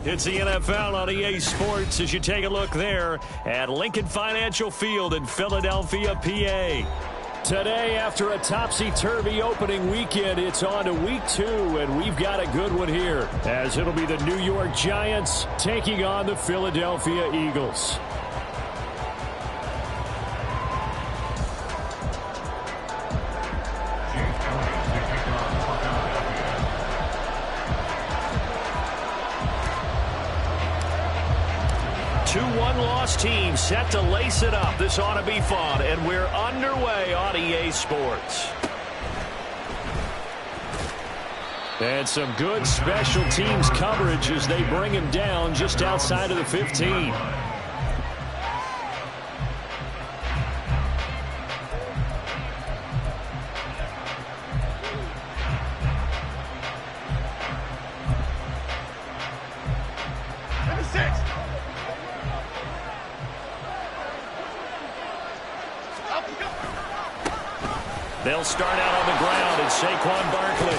It's the NFL on EA Sports as you take a look there at Lincoln Financial Field in Philadelphia, PA. Today, after a topsy-turvy opening weekend, it's on to week 2, and we've got a good one here, as it'll be the New York Giants taking on the Philadelphia Eagles. Two one-loss teams set to lace it up. This ought to be fun, and we're underway on EA Sports. And some good special teams coverage as they bring him down just outside of the 15. They'll start out on the ground. It's Saquon Barkley.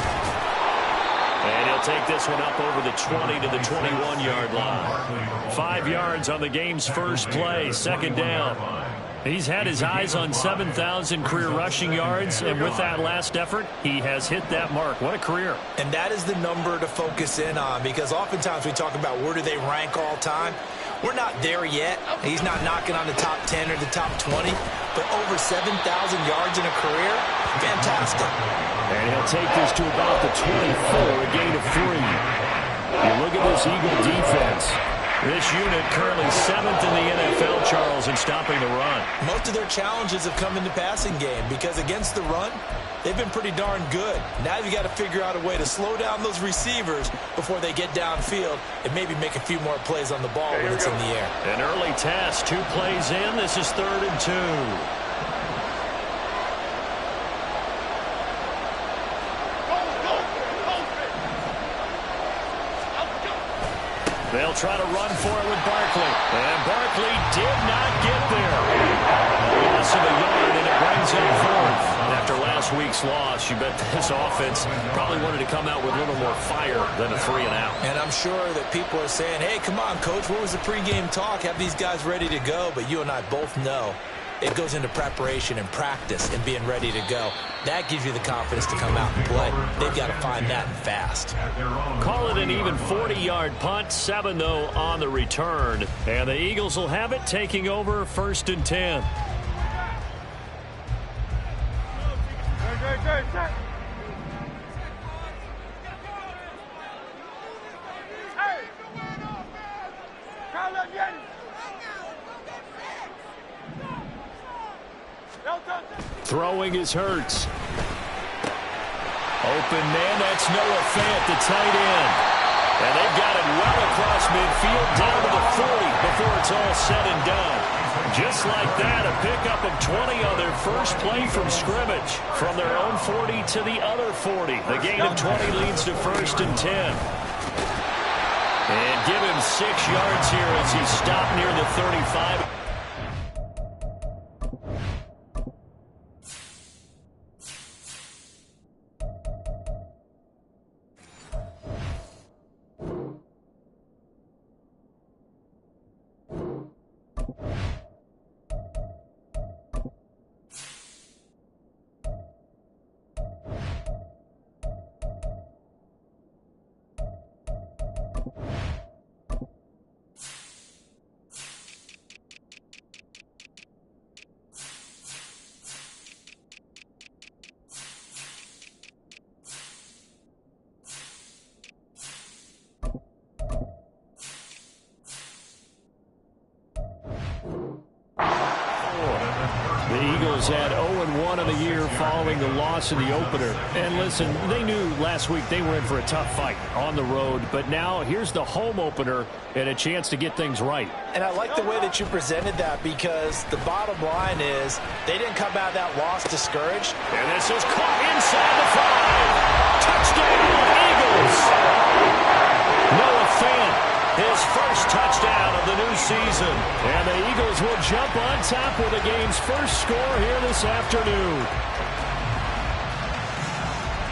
And he'll take this one up over the 20 to the 21-yard line. 5 yards on the game's first play, second down. He's had his eyes on 7,000 career rushing yards, and with that last effort, he has hit that mark. What a career. And that is the number to focus in on, because oftentimes we talk about where do they rank all time. We're not there yet. He's not knocking on the top 10 or the top 20, but over 7,000 yards in a career, fantastic. And he'll take this to about the 24, a gain of 3. You look at this Eagle defense. This unit currently 7th in the NFL, Charles, in stopping the run. Most of their challenges have come in the passing game because against the run, they've been pretty darn good. Now you've got to figure out a way to slow down those receivers before they get downfield and maybe make a few more plays on the ball when it's in the air. An early test, 2 plays in. This is 3rd and 2. They'll try to run for it with Barkley. And Barkley did not get there. A loss of a yard, and it brings up 4th. After last week's loss, you bet this offense probably wanted to come out with a little more fire than a 3-and-out. And I'm sure that people are saying, hey, come on, Coach, what was the pregame talk? Have these guys ready to go? But you and I both know it goes into preparation and practice and being ready to go. That gives you the confidence to come out and play. They've got to find that fast. Call it an even 40-yard punt, 7, though, on the return. And the Eagles will have it, taking over 1st and 10. Throwing is Hurts. Open man, that's Noah Fant, the tight end. And they've got it well across midfield, down to the 40 before it's all said and done. Just like that, a pickup of 20 on their first play from scrimmage. From their own 40 to the other 40. The gain of 20 leads to 1st and 10. And give him 6 yards here as he stopped near the 35. The Eagles had 0-1 in the year following the loss in the opener. And listen, they knew last week they were in for a tough fight on the road. But now here's the home opener and a chance to get things right. And I like the way that you presented that, because the bottom line is they didn't come out of that loss discouraged. And this is caught inside the 5. Touchdown, Eagles! Noah Fant, his first touchdown of the new season. And the Eagles will jump on top with the game's first score here this afternoon.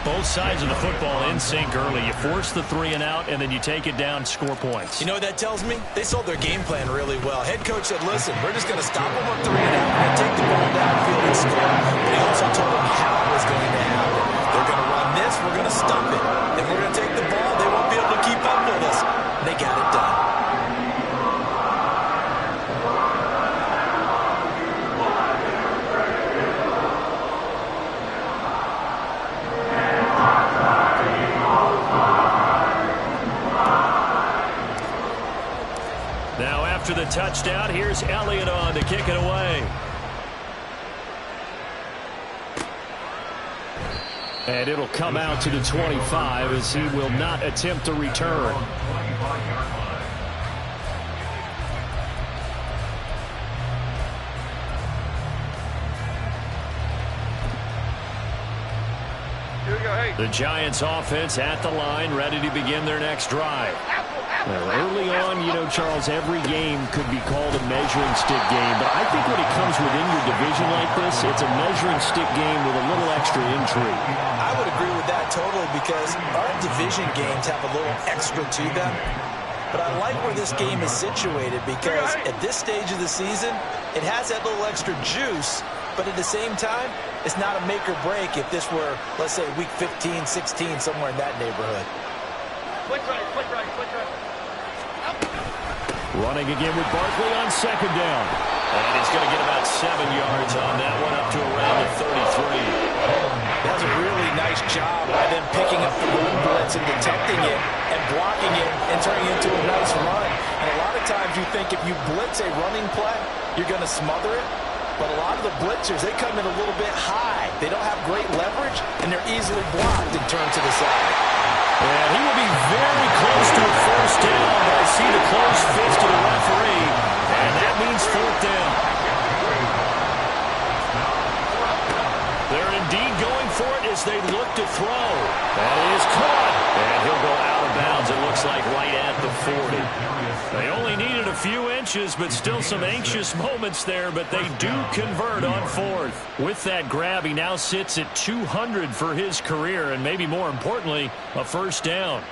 Both sides of the football in sync early. You force the 3 and out, and then you take it down, score points. You know what that tells me? They sold their game plan really well. Head coach said, listen, we're just going to stop them on 3 and out. We're going to take the ball downfield and score. But he also told them how it was going to happen. They're going to run this. We're going to stop it. And we're going to take the ball. They won't be able to keep up with us. And they got it done. After the touchdown, here's Elliott on to kick it away. And it'll come out to the 25 as he will not attempt to return. The Giants offense at the line, ready to begin their next drive. Well, early on, you know, Charles, every game could be called a measuring stick game. But I think when it comes within your division like this, it's a measuring stick game with a little extra intrigue. I would agree with that totally because our division games have a little extra to them. But I like where this game is situated because at this stage of the season, it has that little extra juice. But at the same time, it's not a make or break if this were, let's say, week 15, 16, somewhere in that neighborhood. Quick right, quick right, quick right. Running again with Barkley on second down. And he's going to get about 7 yards on that one, up to around the 33. That was a really nice job by them picking up the run blitz and detecting it and blocking it and turning it into a nice run. And a lot of times you think if you blitz a running play, you're going to smother it. But a lot of the blitzers, they come in a little bit high. They don't have great leverage, and they're easily blocked and turned to the side. And he will be very close to a first down, but I see the closed fist of the referee, and that means fourth down. They're indeed going for it as they look to throw. That is caught, and he'll go out of bounds, it looks like, right at the 40. They only needed a few inches, but still some anxious moments there, but they do convert on fourth. With that grab, he now sits at 200 for his career, and maybe more importantly, a first down.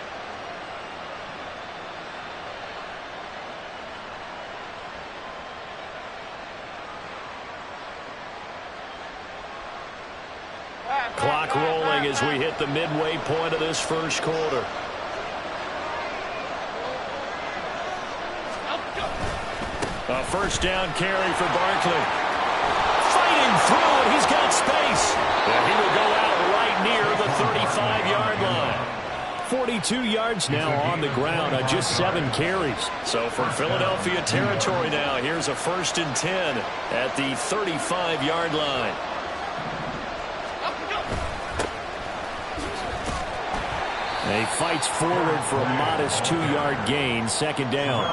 Clock rolling as we hit the midway point of this first quarter. A first down carry for Barkley. Fighting through, and he's got space. And he will go out right near the 35-yard line. 42 yards now on the ground on just 7 carries. So from Philadelphia territory now, here's a 1st and 10 at the 35-yard line. He fights forward for a modest 2-yard gain, second down.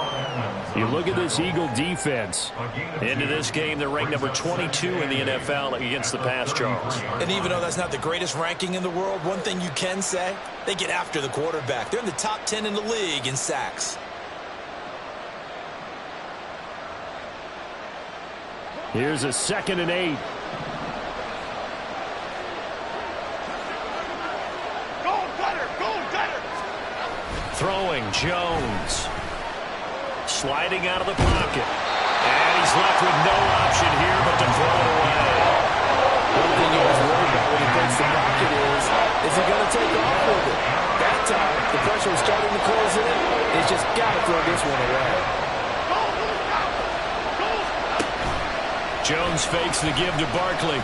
You look at this Eagle defense. Into this game, they're ranked number 22 in the NFL against the pass, Charles. And even though that's not the greatest ranking in the world, one thing you can say, they get after the quarterback. They're in the top 10 in the league in sacks. Here's a 2nd and 8. Throwing, Jones. Sliding out of the pocket. And he's left with no option here but to throw it away. One thing you always worry about when he breaks the pocket is he going to take off with it? That time, the pressure was starting to close in. He's just got to throw this one away. Jones fakes the give to Barkley.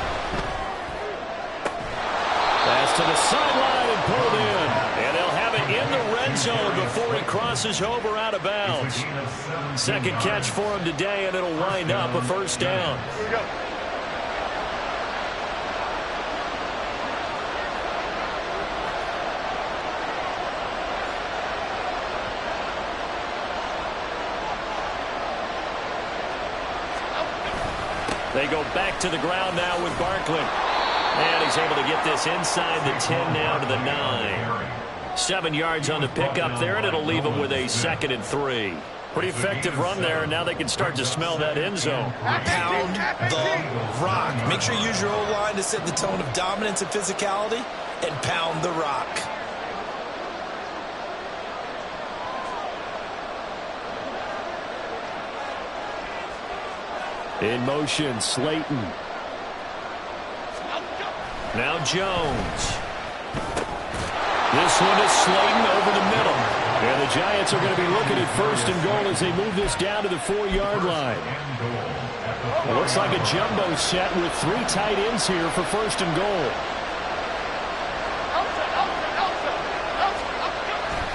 Pass to the sideline and pulled in. And they'll have it in the red zone before he crosses over out of bounds. Second catch for him today, and it'll wind up a first down. Here we go. They go back to the ground now with Barkley. And he's able to get this inside the 10 now to the 9. 7 yards on the pickup there, and it'll leave him with a 2nd and 3. Pretty effective run there, and now they can start to smell that end zone. Pound the rock. Make sure you use your O-line to set the tone of dominance and physicality, and pound the rock. In motion, Slayton. Now Jones. This one is Slayton over the middle. And the Giants are going to be looking at 1st and goal as they move this down to the 4-yard line. It looks like a jumbo set with 3 tight ends here for 1st and goal.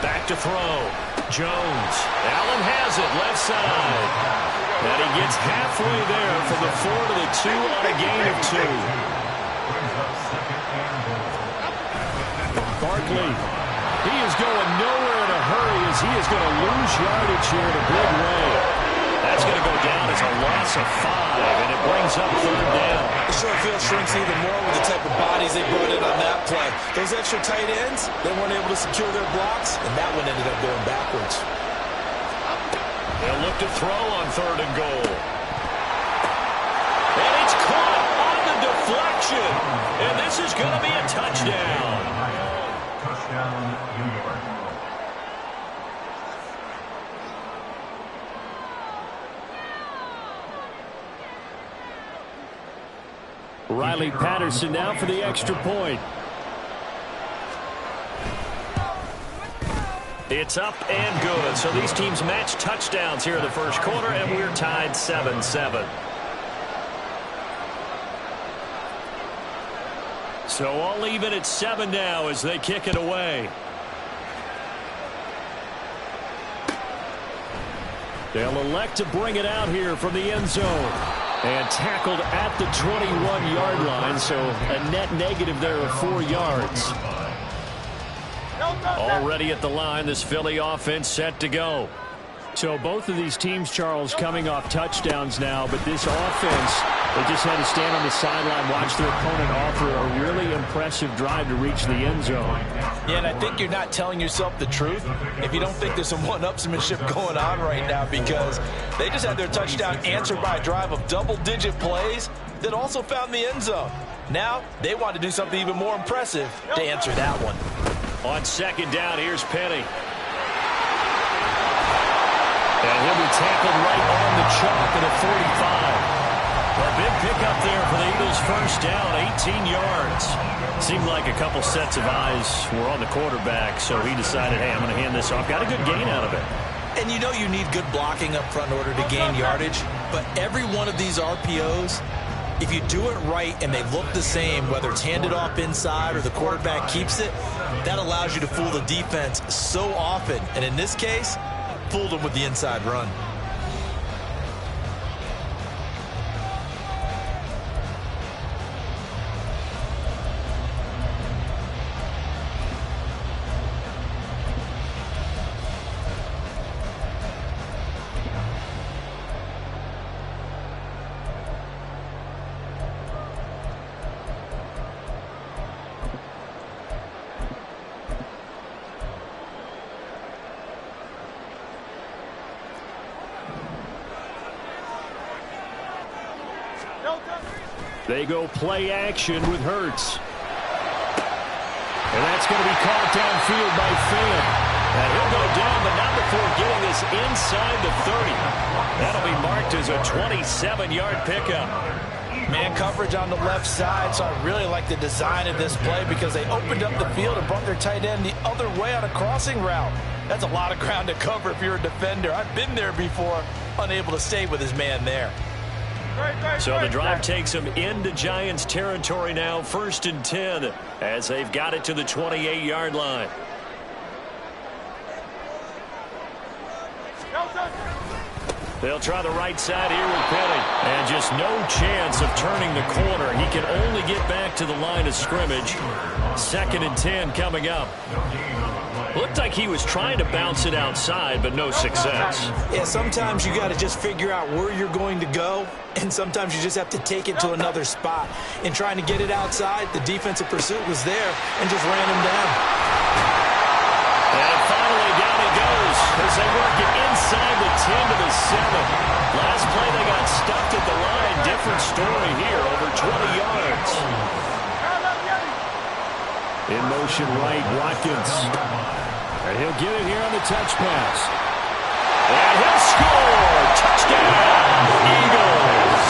Back to throw. Jones. Allen has it, left side. And he gets halfway there from the 4 to the 2 on a gain of 2. Barkley. He is going nowhere in a hurry as he is going to lose yardage here in a big way. That's going to go down as a loss of 5, and it brings up 3rd down. The short field shrinks even more with the type of bodies they brought in on that play. Those extra tight ends, they weren't able to secure their blocks, and that one ended up going backwards. They'll look to throw on 3rd and goal. And it's caught on the deflection. And this is going to be a touchdown. Touchdown, New York. Riley Patterson now for the extra point. It's up and good. So these teams match touchdowns here in the 1st quarter, and we're tied 7-7. So all even at 7 now as they kick it away. They'll elect to bring it out here from the end zone. And tackled at the 21-yard line, so a net negative there of 4 yards. Already at the line, this Philly offense set to go. So both of these teams, Charles, coming off touchdowns now, but this offense, they just had to stand on the sideline, watch their opponent offer a really impressive drive to reach the end zone. Yeah, and I think you're not telling yourself the truth if you don't think there's some one-upsmanship going on right now, because they just had their touchdown answered by a drive of double-digit plays that also found the end zone. Now, they want to do something even more impressive to answer that one. On 2nd down, here's Penny. And he'll be tackled right on the chalk at the 45. A big pickup there for the Eagles' 1st down, 18 yards. Seemed like a couple sets of eyes were on the quarterback, so he decided, hey, I'm going to hand this off. Got a good gain out of it. And you know you need good blocking up front in order to gain yardage, but every one of these RPOs, if you do it right and they look the same, whether it's handed off inside or the quarterback keeps it, that allows you to fool the defense so often. And in this case, fooled them with the inside run. They go play action with Hurts. And that's going to be caught downfield by Fant. And he'll go down, but not before getting this inside the 30. That'll be marked as a 27-yard pickup. Man coverage on the left side, so I really like the design of this play because they opened up the field and brought their tight end the other way on a crossing route. That's a lot of ground to cover if you're a defender. I've been there before, unable to stay with his man there. So the drive takes them into Giants territory now, 1st and 10, as they've got it to the 28-yard line. They'll try the right side here with Penny. And just no chance of turning the corner. He can only get back to the line of scrimmage. 2nd and 10 coming up. Looked like he was trying to bounce it outside, but no success. Yeah, sometimes you got to just figure out where you're going to go, and sometimes you just have to take it to another spot. In trying to get it outside, the defensive pursuit was there and just ran him down. And finally down he goes as they work it inside the 10 to the 7. Last play they got stuffed at the line. Different story here, over 20 yards. In motion right, Watkins. And he'll get it here on the touch pass. And he'll score! Touchdown, Eagles!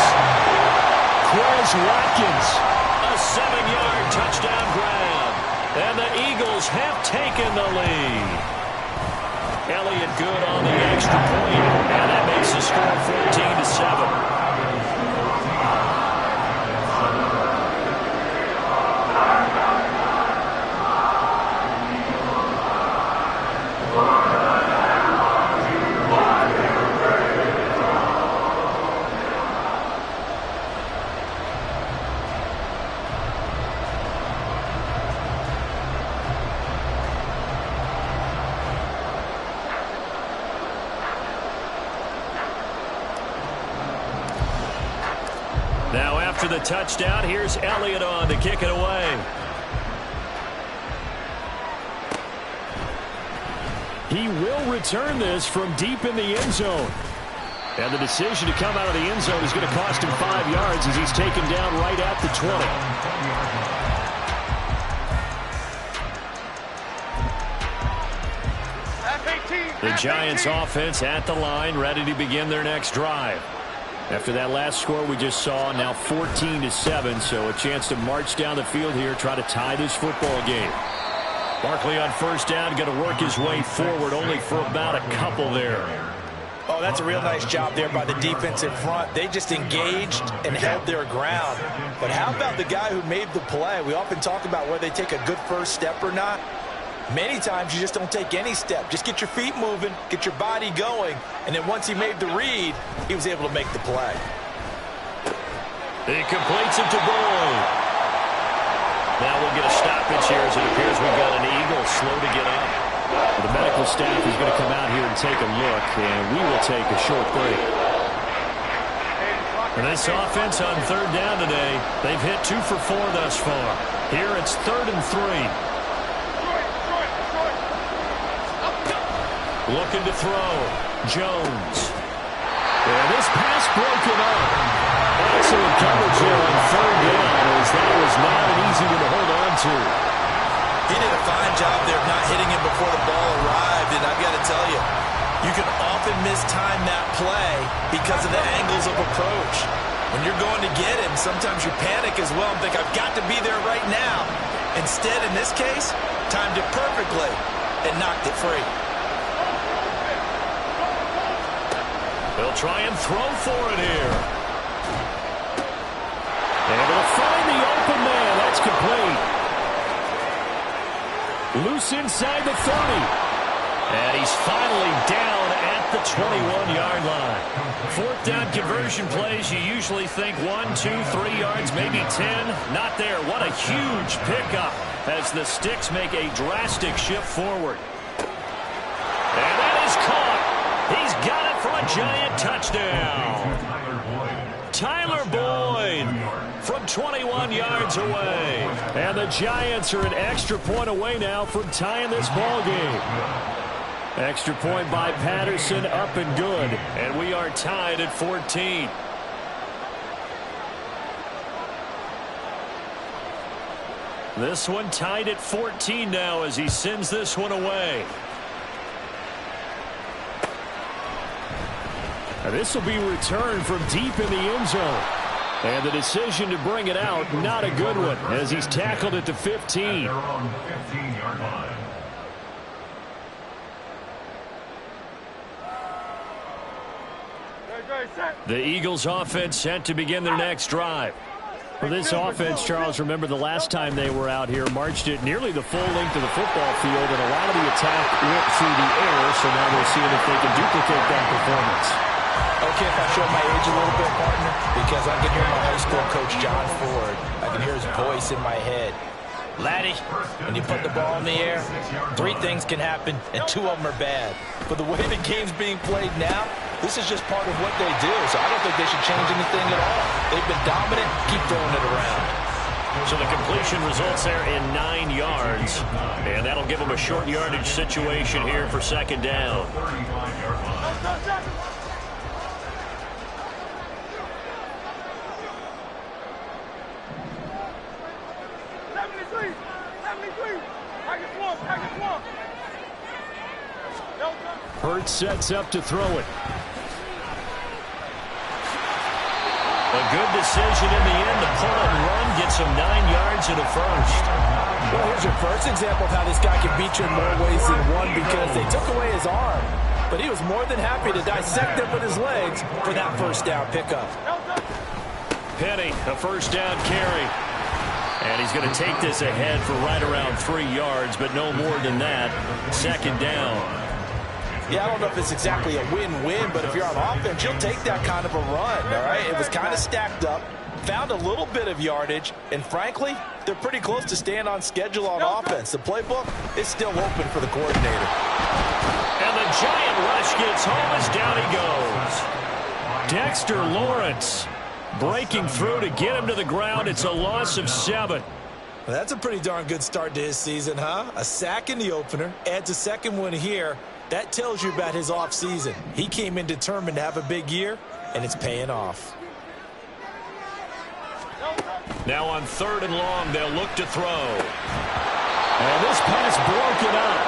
Quez Watkins, a 7-yard touchdown grab. And the Eagles have taken the lead. Elliott good on the extra point. And that makes the score 14 to 7. Now after the touchdown, here's Elliott on to kick it away. He will return this from deep in the end zone. And the decision to come out of the end zone is going to cost him 5 yards as he's taken down right at the 20. The Giants offense at the line, ready to begin their next drive. After that last score we just saw, now 14 to 7, so a chance to march down the field here, try to tie this football game. Barkley on first down, going to work his way forward, only for about a couple there. Oh, that's a real nice job there by the defensive front. They just engaged and held their ground. But how about the guy who made the play? We often talk about whether they take a good first step or not. Many times you just don't take any step. Just get your feet moving, get your body going, and then once he made the read, he was able to make the play. He completes it to Boyd. Now we'll get a stoppage here as it appears we've got an Eagle slow to get up. The medical staff is going to come out here and take a look, and we will take a short break. And this offense on third down today, they've hit 2 for 4 thus far. Here it's 3rd and 3. Looking to throw. Jones. And this pass broken up. Excellent coverage there on third down as that was not an easy one to hold on to. He did a fine job there of not hitting him before the ball arrived, and I've got to tell you, you can often mistime that play because of the angles of approach. When you're going to get him, sometimes you panic as well and think, I've got to be there right now. Instead, in this case, timed it perfectly and knocked it free. They'll try and throw for it here. Able to find the open man. That's complete. Loose inside the 30. And he's finally down at the 21-yard line. 4th down conversion plays, you usually think 1, 2, 3 yards, maybe 10. Not there. What a huge pickup as the Sticks make a drastic shift forward. And that is caught. He's got it for a Giant touchdown. Tyler Boyd from 21 yards away. And the Giants are an extra point away now from tying this ball game. Extra point by Patterson, up and good. And we are tied at 14. This one tied at 14 now as he sends this one away. And this will be returned from deep in the end zone. And the decision to bring it out, not a good one, as he's tackled at the 15. The Eagles offense set to begin their next drive. For this offense, Charles, remember the last time they were out here, marched it nearly the full length of the football field, and a lot of the attack went through the air, so now they're seeing if they can duplicate that performance. Okay, if I show my age a little bit, partner, because I can hear my high school coach, John Ford. I can hear his voice in my head. Laddie, when you put the ball in the air, 3 things can happen, and 2 of them are bad. But the way the game's being played now, this is just part of what they do, so I don't think they should change anything at all. They've been dominant. Keep throwing it around. So the completion results there in 9 yards. And that'll give them a short yardage situation here for second down. Hurts sets up to throw it. A good decision in the end to pull and run, gets him 9 yards and a first. Well, here's your first example of how this guy can beat you in more ways than one, because they took away his arm. But he was more than happy to dissect it with his legs for that first down pickup. Penny, a first down carry. And he's going to take this ahead for right around 3 yards, but no more than that. Second down. Yeah, I don't know if it's exactly a win-win, but if you're on offense, you'll take that kind of a run, all right? It was kind of stacked up, found a little bit of yardage, and frankly, they're pretty close to staying on schedule on offense. The playbook is still open for the coordinator. And the giant rush gets home as down he goes. Dexter Lawrence breaking through to get him to the ground. It's a loss of 7. Well, that's a pretty darn good start to his season, huh? A sack in the opener, adds a second one here. That tells you about his offseason. He came in determined to have a big year, and it's paying off. Now on 3rd and long, they'll look to throw. And this pass broken up.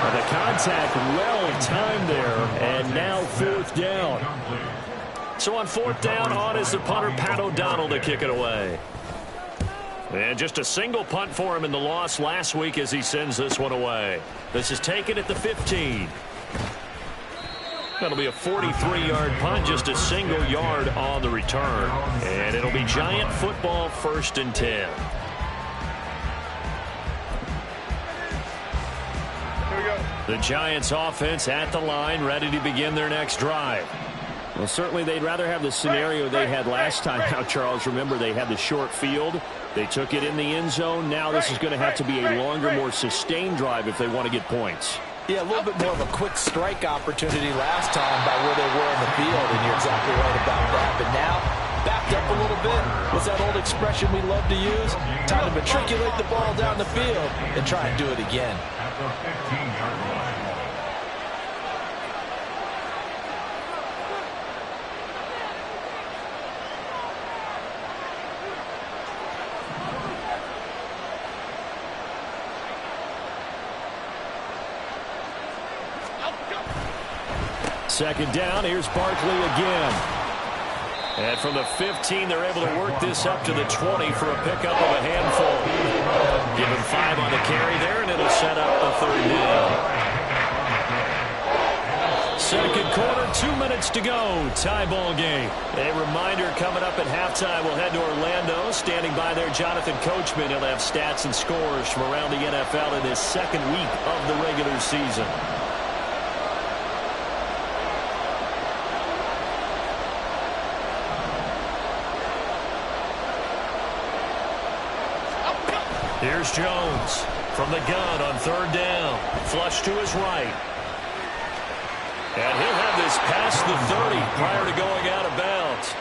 And the contact well timed there, and now 4th down. So on 4th down, on is the punter, Pat O'Donnell, to kick it away. And just a single punt for him in the loss last week as he sends this one away. This is taken at the 15. That'll be a 43-yard punt, just a single yard on the return. And it'll be Giant football, 1st and 10. The Giants offense at the line, ready to begin their next drive. Well, certainly they'd rather have the scenario they had last time out, Charles. Remember, they had the short field. They took it in the end zone. Now this is going to have to be a longer, more sustained drive if they want to get points. Yeah, a little bit more of a quick strike opportunity last time by where they were in the field, and you're exactly right about that. But now, backed up a little bit. What's that old expression we love to use? Time to matriculate the ball down the field and try and do it again. At the 15-yard line. Second down, here's Barkley again. And from the 15, they're able to work this up to the 20 for a pickup of a handful. Give him 5 on the carry there, and it'll set up a 3rd down. Second quarter, 2 minutes to go. Tie ball game. A reminder coming up at halftime, we'll head to Orlando. Standing by there, Jonathan Coachman. He'll have stats and scores from around the NFL in his 2nd week of the regular season. Here's Jones from the gun on 3rd down. Flush to his right. And he'll have this past the 30 prior to going out of bounds.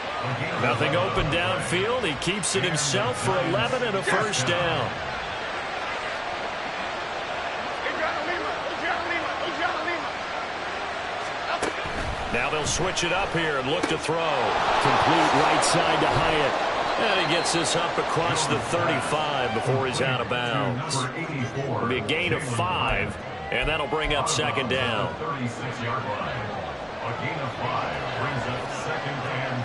Nothing open downfield. He keeps it himself for 11 and a first down. Now they'll switch it up here and look to throw. Complete right side to Hyatt. And he gets this up across the 35 before he's out of bounds. It'll be a gain of 5, and that'll bring up 2nd down. 36-yard line. A gain of 5 brings up 2nd and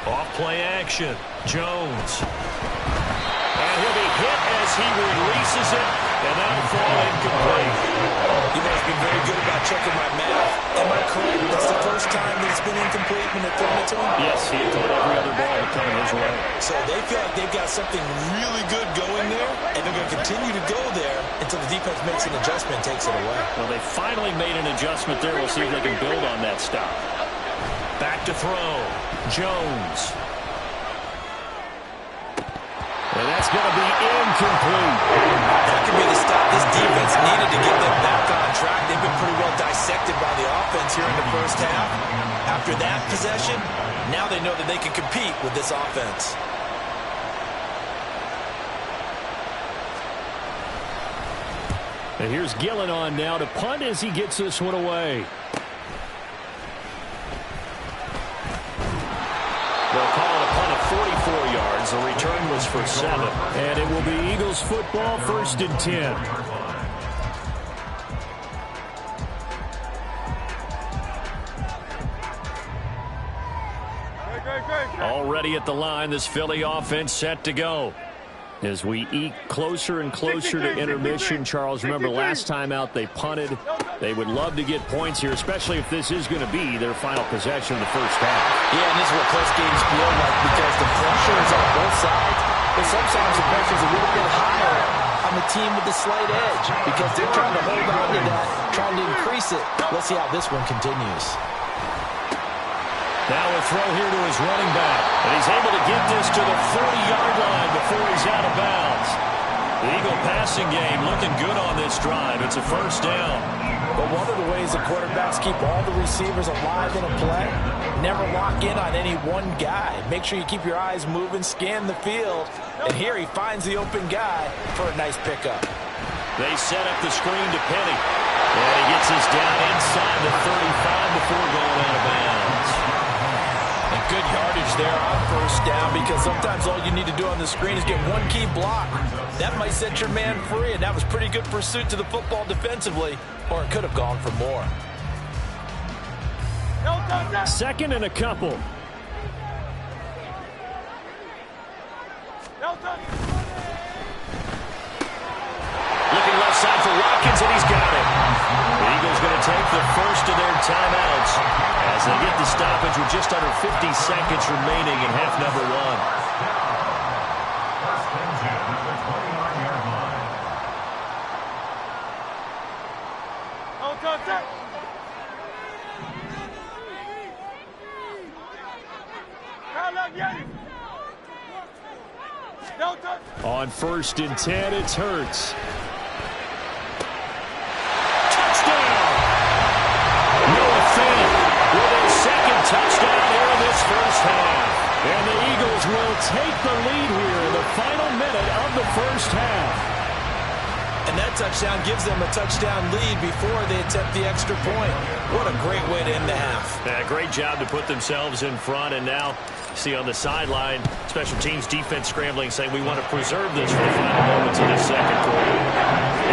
5. Off play action. Jones. And he'll be hit as he releases it, and that'll fall incomplete. You guys been very good about checking my math. Am I correct? That's the first time that it's been incomplete when they're throwing it to him? Yes, he had thrown every other ball coming his way. So they feel like they've got something really good going there, and they're going to continue to go there until the defense makes an adjustment and takes it away. Well, they finally made an adjustment there. We'll see if they can build on that stop. Back to throw. Jones. And that's going to be incomplete. That could be the stop this defense needed to get them back on track. They've been pretty well dissected by the offense here in the first half. After that possession, now they know that they can compete with this offense. And here's Gillen on now to punt as he gets this one away. They'll call it a punt of 44 yards. The return was for 7. And it will be Eagles football, 1st and 10. Already at the line, this Philly offense set to go. As we eke closer and closer to intermission, Charles, remember last time out they punted. They would love to get points here, especially if this is going to be their final possession of the first half. Yeah, and this is what close games feel like because the pressure is on both sides. But sometimes the pressure is a little bit higher on the team with the slight edge because they're trying to hold on to that, trying to increase it. Let's see how this one continues. Now a throw here to his running back. And he's able to get this to the 40-yard line before he's out of bounds. The Eagle passing game looking good on this drive. It's a first down. But one of the ways the quarterbacks keep all the receivers alive in a play, never lock in on any one guy. Make sure you keep your eyes moving, scan the field. And here he finds the open guy for a nice pickup. They set up the screen to Penny. And he gets us down inside the 35 before going out of bounds. And good yardage there on first down because sometimes all you need to do on the screen is get one key block. That might set your man free, and that was pretty good pursuit to the football defensively, or it could have gone for more. 2nd and a couple. Looking left side for Watkins, and he's got it. The Eagles going to take the first of their timeouts as they get the stoppage with just under 50 seconds remaining in half number 1. On 1st and 10, it's Hurts. With a second touchdown here in this first half. And the Eagles will take the lead here in the final minute of the first half. And that touchdown gives them a touchdown lead before they attempt the extra point. What a great way to end the half. Yeah, great job to put themselves in front. And now, see on the sideline, special teams defense scrambling, saying we want to preserve this for the final moments of the second quarter.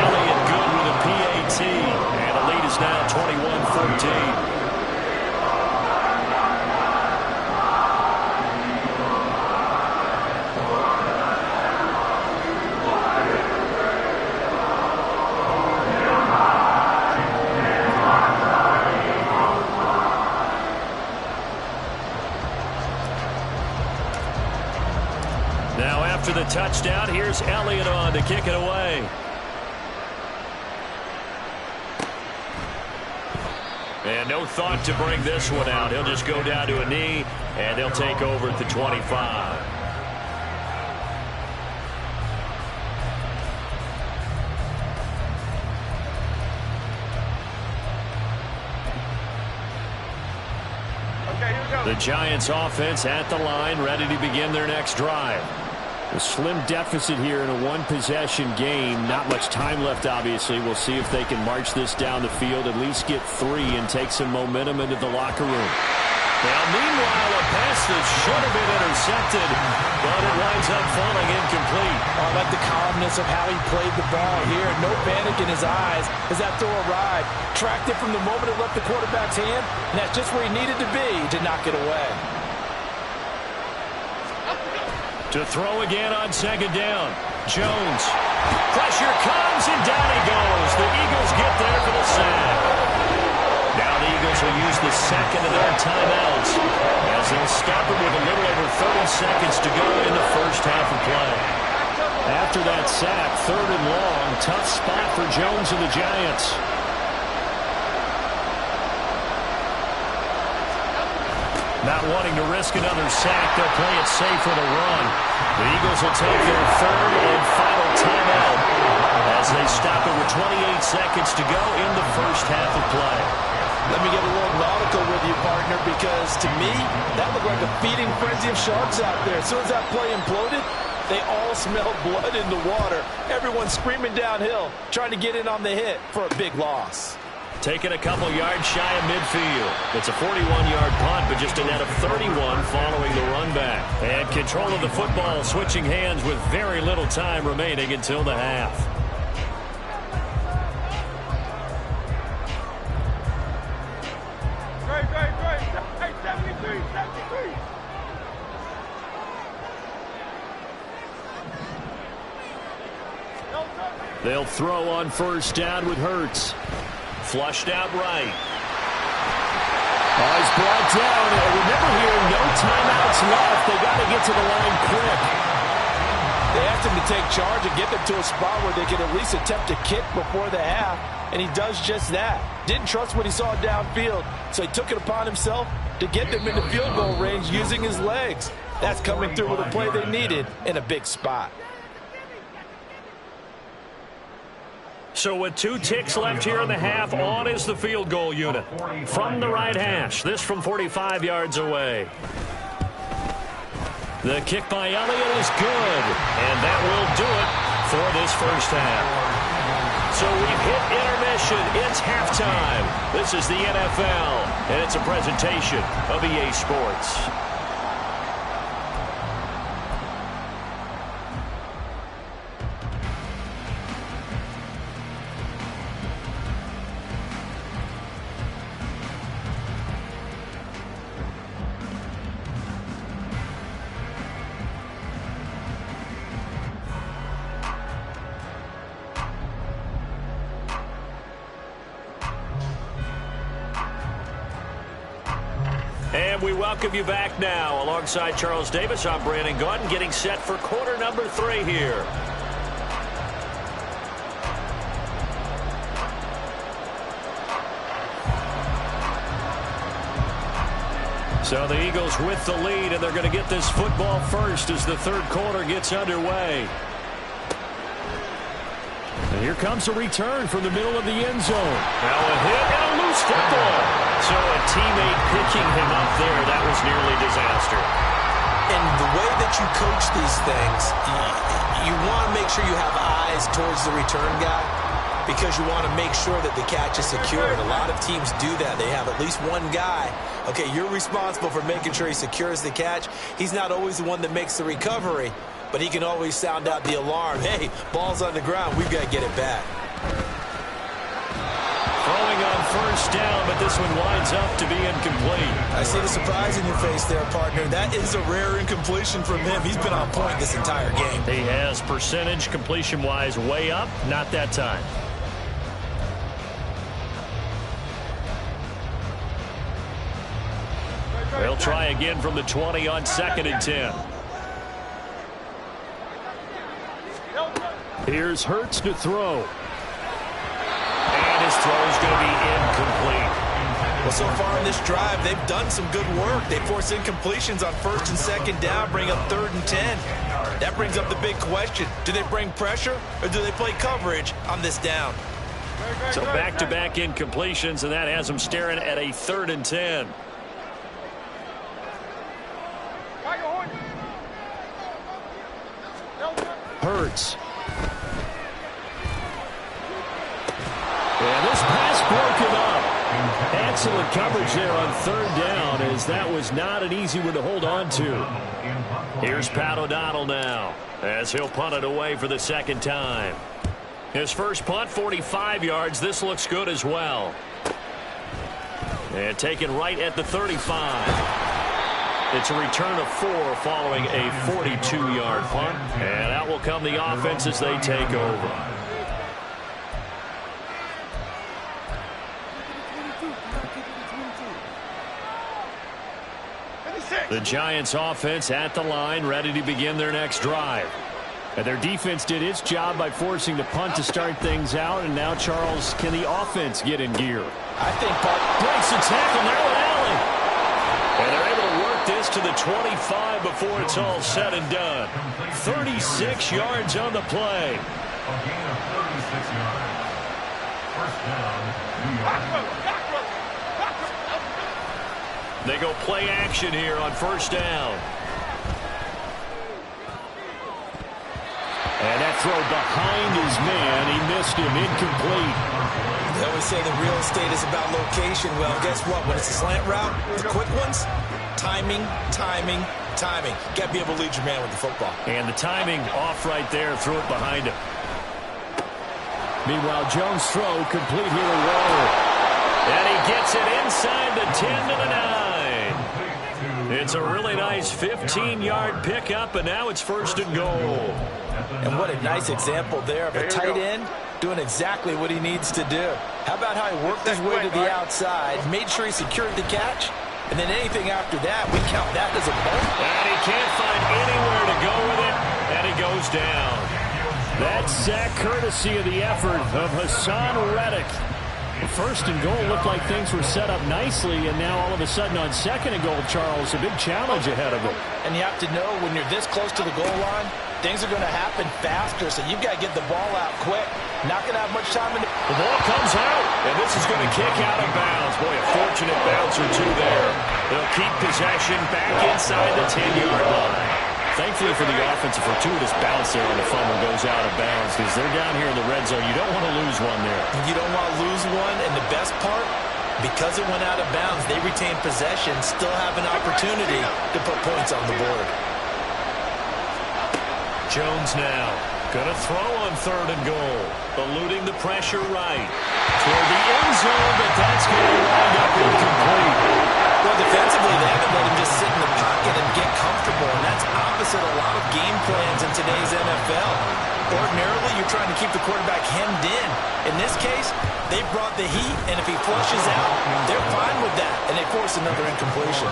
Elliott good with a PAT. And the lead is now 21-14. The touchdown. Here's Elliott on to kick it away. And no thought to bring this one out. He'll just go down to a knee, and they'll take over at the 25. The Giants offense at the line, ready to begin their next drive. A slim deficit here in a one-possession game. Not much time left, obviously. We'll see if they can march this down the field, at least get 3, and take some momentum into the locker room. Now, meanwhile, a pass that should have been intercepted, but it winds up falling incomplete. I like the calmness of how he played the ball here. No panic in his eyes as that throw arrived. Tracked it from the moment it left the quarterback's hand, and that's just where he needed to be to knock it away. To throw again on second down. Jones. Pressure comes, and down he goes. The Eagles get there for the sack. Now the Eagles will use the second of their timeouts as they'll stop it with a little over 30 seconds to go in the first half of play. After that sack, 3rd and long, tough spot for Jones and the Giants. Not wanting to risk another sack, they'll play it safe with a run. The Eagles will take their 3rd and final timeout as they stop it with 28 seconds to go in the first half of play. Let me get a little nautical with you, partner, because to me, that looked like a feeding frenzy of sharks out there. As soon as that play imploded, They all smelled blood in the water. Everyone screaming downhill, trying to get in on the hit for a big loss. Taking a couple yards shy of midfield. It's a 41-yard punt, but just a net of 31 following the run back. And control of the football switching hands with very little time remaining until the half. Hey, 73. They'll throw on first down with Hurts. Flushed out right. Oh, he's brought down. Remember here, no timeouts left. They got to get to the line quick. They asked him to take charge and get them to a spot where they could at least attempt a kick before the half, and he does just that. Didn't trust what he saw downfield, so he took it upon himself to get them into field goal range using his legs. That's coming through with a play they needed in a big spot. So with 2 ticks left here in the half, on is the field goal unit. From the right hash, this from 45 yards away. The kick by Elliott is good, and that will do it for this first half. So we've hit intermission. It's halftime. This is the NFL, and it's a presentation of EA Sports. And we welcome you back now. Alongside Charles Davis, I'm Brandon Gaudin, getting set for quarter number 3 here. So the Eagles with the lead, and they're going to get this football first as the third quarter gets underway. And here comes a return from the middle of the end zone. Now a hit and a loose football. So a teammate picking him up there, that was nearly disaster. And the way that you coach these things, you want to make sure you have eyes towards the return guy because you want to make sure that the catch is secured. A lot of teams do that. They have at least one guy. Okay, you're responsible for making sure he secures the catch. He's not always the one that makes the recovery, but he can always sound out the alarm. Hey, ball's on the ground. We've got to get it back. Throwing on first down, but this one winds up to be incomplete. I see the surprise in your face there, partner. That is a rare incompletion from him. He's been on point this entire game. He has percentage completion-wise way up, not that time. They'll try again from the 20 on 2nd and 10. Here's Hurts to throw. And his throw is going to be incomplete. Well, so far in this drive, they've done some good work. They force incompletions on 1st and 2nd down, bring up 3rd and 10. That brings up the big question. Do they bring pressure or do they play coverage on this down? So back-to-back incompletions, and that has them staring at a 3rd and 10. Hurts. And this pass broken up. Excellent coverage there on 3rd down, as that was not an easy one to hold on to. Here's Pat O'Donnell now, as he'll punt it away for the 2nd time. His first punt, 45 yards. This looks good as well. And taken right at the 35. It's a return of 4 following a 42-yard punt. And out will come the offense as they take over. The Giants offense at the line, ready to begin their next drive. And their defense did its job by forcing the punt to start things out. And now, Charles, can the offense get in gear? I think Buck breaks the tackle there with Allen. And they're able to work this to the 25 before it's all said and done. 36 yards on the play. A gain of 36 yards. First down, New York. They go play action here on first down. throw behind his man. He missed him. Incomplete. They always say the real estate is about location. Well, guess what? When it's a slant route, the quick ones, timing, timing, timing. Got to be able to lead your man with the football. And the timing off right there. Threw it behind him. Meanwhile, Jones' throw complete here to Waller. And he gets it inside the 10 to the 9. It's a really nice 15-yard pickup, and now it's 1st and goal. And what a nice example there of a tight end doing exactly what he needs to do. How about how he worked his way to the outside, made sure he secured the catch, and then anything after that, we count that as a ball. And he can't find anywhere to go with it, and he goes down. That sack courtesy of the effort of Hassan Reddick. 1st and goal looked like things were set up nicely, and now all of a sudden on 2nd and goal, Charles, a big challenge ahead of him. And you have to know when you're this close to the goal line, things are going to happen faster, so you've got to get the ball out quick. Not going to have much time. The ball comes out, and this is going to kick out of bounds. Boy, a fortunate bounce or two there. They'll keep possession back inside the 10-yard line. Thankfully for the offense, a fortuitous bounce there on the fumble goes out of bounds because they're down here in the red zone. You don't want to lose one there. You don't want to lose one, and the best part, because it went out of bounds, they retain possession, still have an opportunity to put points on the board. Jones now going to throw on 3rd and goal, eluding the pressure right toward the end zone, but that's going to wind up incomplete. Well, defensively, they haven't let him just sit in the pocket and get comfortable, and that's opposite a lot of game plans in today's NFL. Ordinarily, you're trying to keep the quarterback hemmed in. In this case, they brought the heat, and if he flushes out, they're fine with that, and they force another incompletion.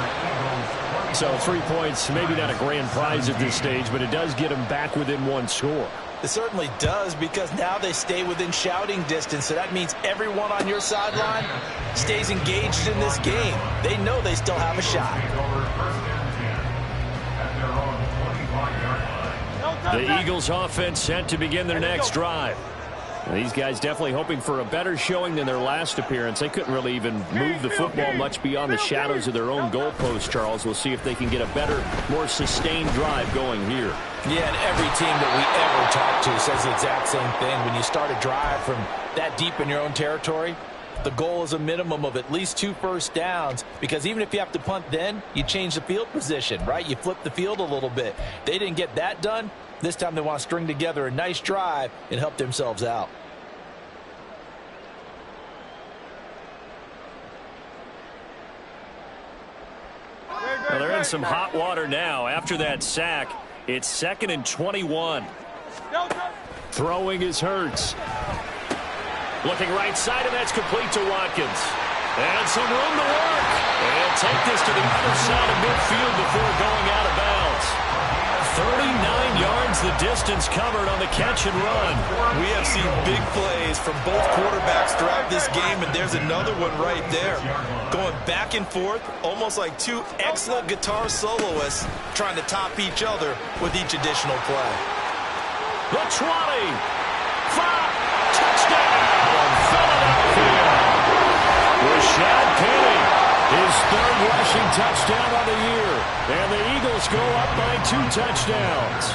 So 3 points, maybe not a grand prize at this stage, but it does get them back within 1 score. It certainly does, because now they stay within shouting distance, so that means everyone on your sideline stays engaged in this game. They know they still have a shot. The Eagles offense set to begin their next drive. These guys definitely hoping for a better showing than their last appearance. They couldn't really even move the football much beyond the shadows of their own goalpost, Charles. We'll see if they can get a better, more sustained drive going here. Yeah, and every team that we ever talk to says the exact same thing. When you start a drive from that deep in your own territory, the goal is a minimum of at least 2 first downs, because even if you have to punt then, you change the field position, right? You flip the field a little bit. They didn't get that done. This time they want to string together a nice drive and help themselves out. Well, they're in some hot water now. After that sack, it's 2nd and 21. Throwing is Hurts. Looking right side, and that's complete to Watkins. And some room to work. And take this to the other side of midfield before going out of bounds. 39 yards the distance covered on the catch and run. We have seen big plays from both quarterbacks throughout this game, and there's another one right there. Going back and forth, almost like 2 excellent guitar soloists trying to top each other with each additional play. The 20. 5. Touchdown. Philadelphia. Rashad Penny. His 3rd rushing touchdown on the year. And the Eagles go up by 2 touchdowns.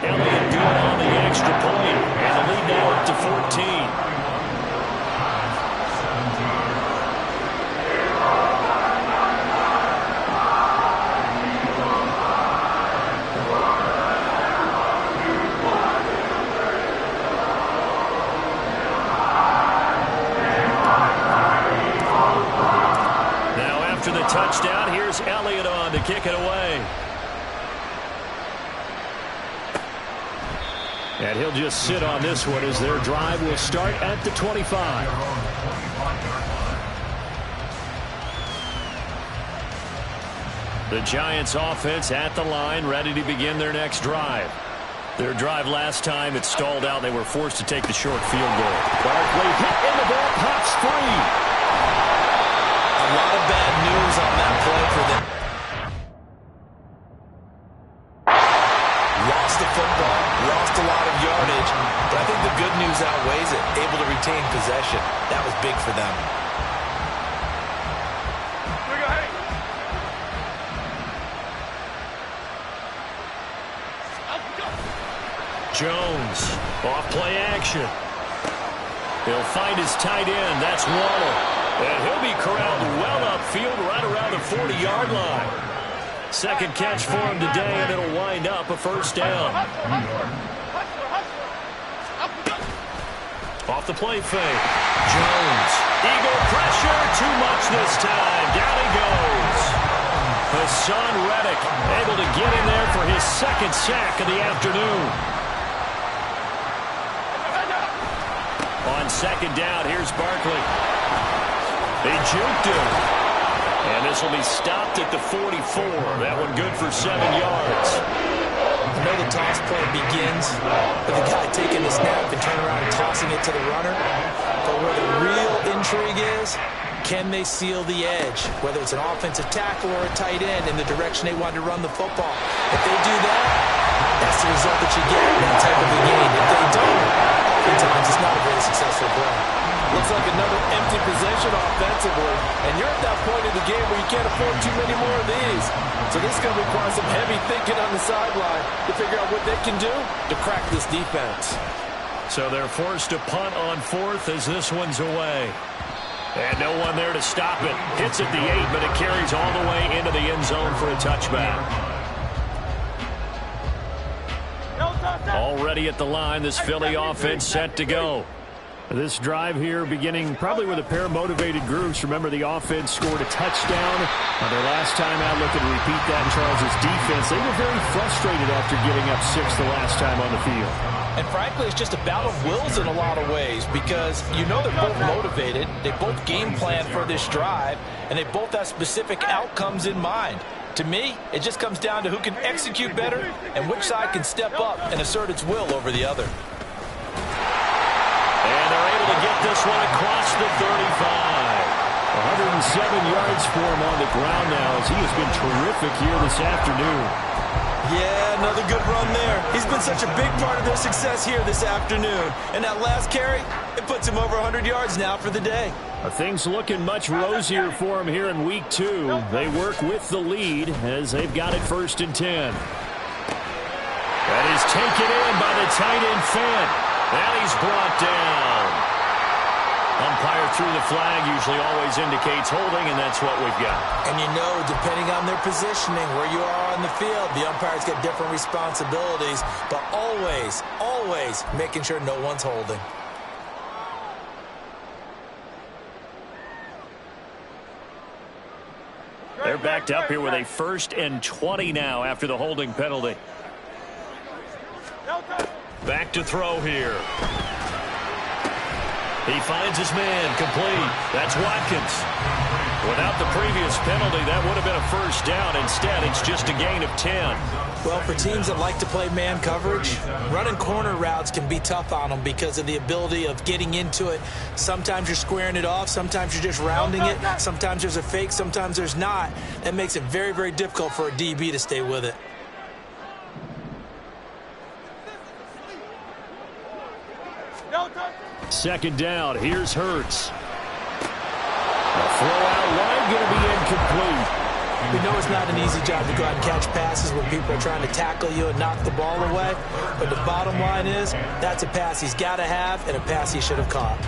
Elliott good on the extra point. And the lead now up to 14. Touchdown. Here's Elliott on to kick it away. And he'll just sit on this one as their drive will start at the 25. The Giants offense at the line, ready to begin their next drive. Their drive last time, it stalled out. They were forced to take the short field goal. Barkley hit in the ball, pops free. A lot of bad news on that play for them. Lost the football, lost a lot of yardage, but I think the good news outweighs it. Able to retain possession. That was big for them. Jones, off play action. He'll find his tight end. That's Waller. And he'll be corralled well upfield right around the 40-yard line. Second catch for him today, and it'll wind up a first down. Off the play fake. Jones. Eagle pressure. Too much this time. Down he goes. Hassan Reddick able to get in there for his second sack of the afternoon. On second down, here's Barkley. They juked him. And this will be stopped at the 44. That one good for 7 yards. I know the toss play begins with the guy taking the snap and turning around and tossing it to the runner. But where the real intrigue is, can they seal the edge, whether it's an offensive tackle or a tight end, in the direction they want to run the football? If they do that, that's the result that you get in that type of a game. If they don't, oftentimes it's not a very successful play. Looks like another empty possession offensively, and you're at that point in the game where you can't afford too many more of these. So this is going to require some heavy thinking on the sideline to figure out what they can do to crack this defense. So they're forced to punt on fourth as this one's away. And no one there to stop it. Hits at the 8, but it carries all the way into the end zone for a touchback. Already at the line, this Philly offense set to go. This drive here beginning probably with a pair of motivated groups. Remember, the offense scored a touchdown on their last time out. Looking to repeat that in Charles' defense. They were very frustrated after giving up 6 the last time on the field. And frankly, it's just a battle of wills in a lot of ways, because you know they're both motivated. They both game plan for this drive, and they both have specific outcomes in mind. To me, it just comes down to who can execute better and which side can step up and assert its will over the other. And they're able to get this one across the 35. 107 yards for him on the ground now, as he has been terrific here this afternoon. Yeah, another good run there. He's been such a big part of their success here this afternoon. And that last carry, it puts him over 100 yards now for the day. Things looking much rosier for him here in week 2. They work with the lead as they've got it 1st and 10. That is taken in by the tight end Fant. And he's brought down. Umpire threw the flag, usually always indicates holding, and that's what we've got. And you know, depending on their positioning, where you are on the field, the umpires get different responsibilities, but always, always making sure no one's holding. They're backed up here with a 1st and 20 now after the holding penalty. Back to throw here. He finds his man, complete. That's Watkins. Without the previous penalty, that would have been a 1st down. Instead, it's just a gain of 10. Well, for teams that like to play man coverage, running corner routes can be tough on them because of the ability of getting into it. Sometimes you're squaring it off. Sometimes you're just rounding it. Sometimes there's a fake. Sometimes there's not. That makes it very, very difficult for a DB to stay with it. Second down. Here's Hurts. The throw out wide going to be incomplete. We know it's not an easy job to go out and catch passes when people are trying to tackle you and knock the ball away. But the bottom line is, that's a pass he's got to have and a pass he should have caught.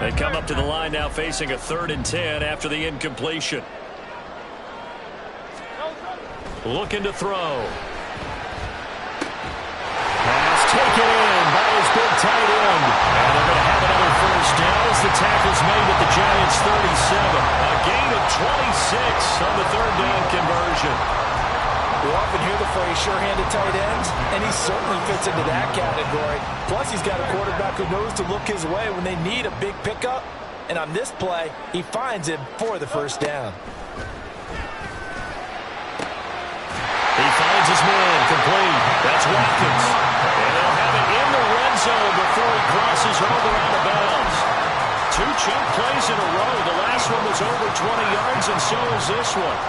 They come up to the line now facing a 3rd and 10 after the incompletion. Looking to throw. Pass taken in by his big tight end. And they're going to have another 1st down as the tackle's made at the Giants' 37. A gain of 26 on the 3rd down conversion. We often hear the phrase sure-handed tight ends, and he certainly fits into that category. Plus, he's got a quarterback who knows to look his way when they need a big pickup. And on this play, he finds him for the 1st down. He finds his man, complete. That's Watkins. And they'll have it in the red zone before he crosses over out of bounds. 2 chunk plays in a row. The last one was over 20 yards, and so is this one.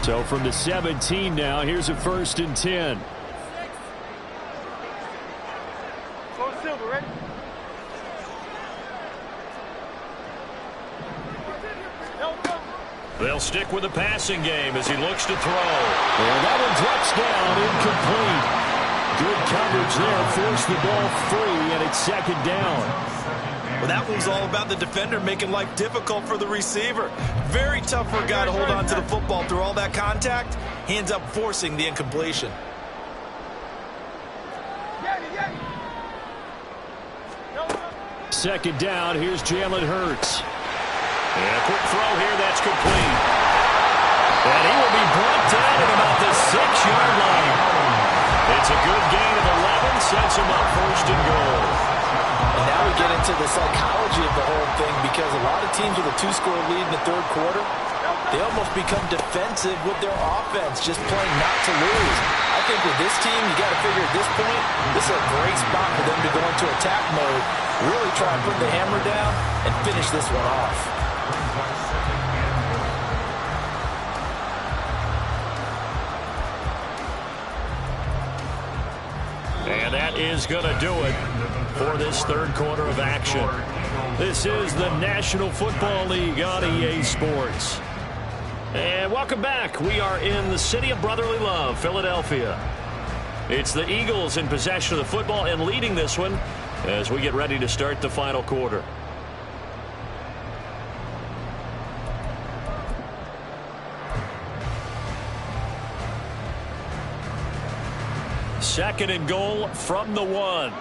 So from the 17 now, here's a 1st and 10. They'll stick with the passing game as he looks to throw. And that one drops down, incomplete. Good coverage there, forced the ball free, and it's second down. Well, that one's all about the defender making life difficult for the receiver. Very tough for a guy to hold on to the football through all that contact. He ends up forcing the incompletion. Second down, here's Jalen Hurts. And a quick throw here, that's complete. And he will be brought down at about the 6-yard line. It's a good gain of 11, sets him up first and goal. And now we get into the psychology of the whole thing, because a lot of teams with a 2-score lead in the third quarter, they almost become defensive with their offense, just playing not to lose. I think with this team, you got to figure at this point, this is a great spot for them to go into attack mode, really try and put the hammer down and finish this one off. And that is going to do it for this third quarter of action. This is the National Football League on EA Sports. And welcome back. We are in the city of brotherly love, Philadelphia. It's the Eagles in possession of the football and leading this one as we get ready to start the final quarter. Second and goal from the 1.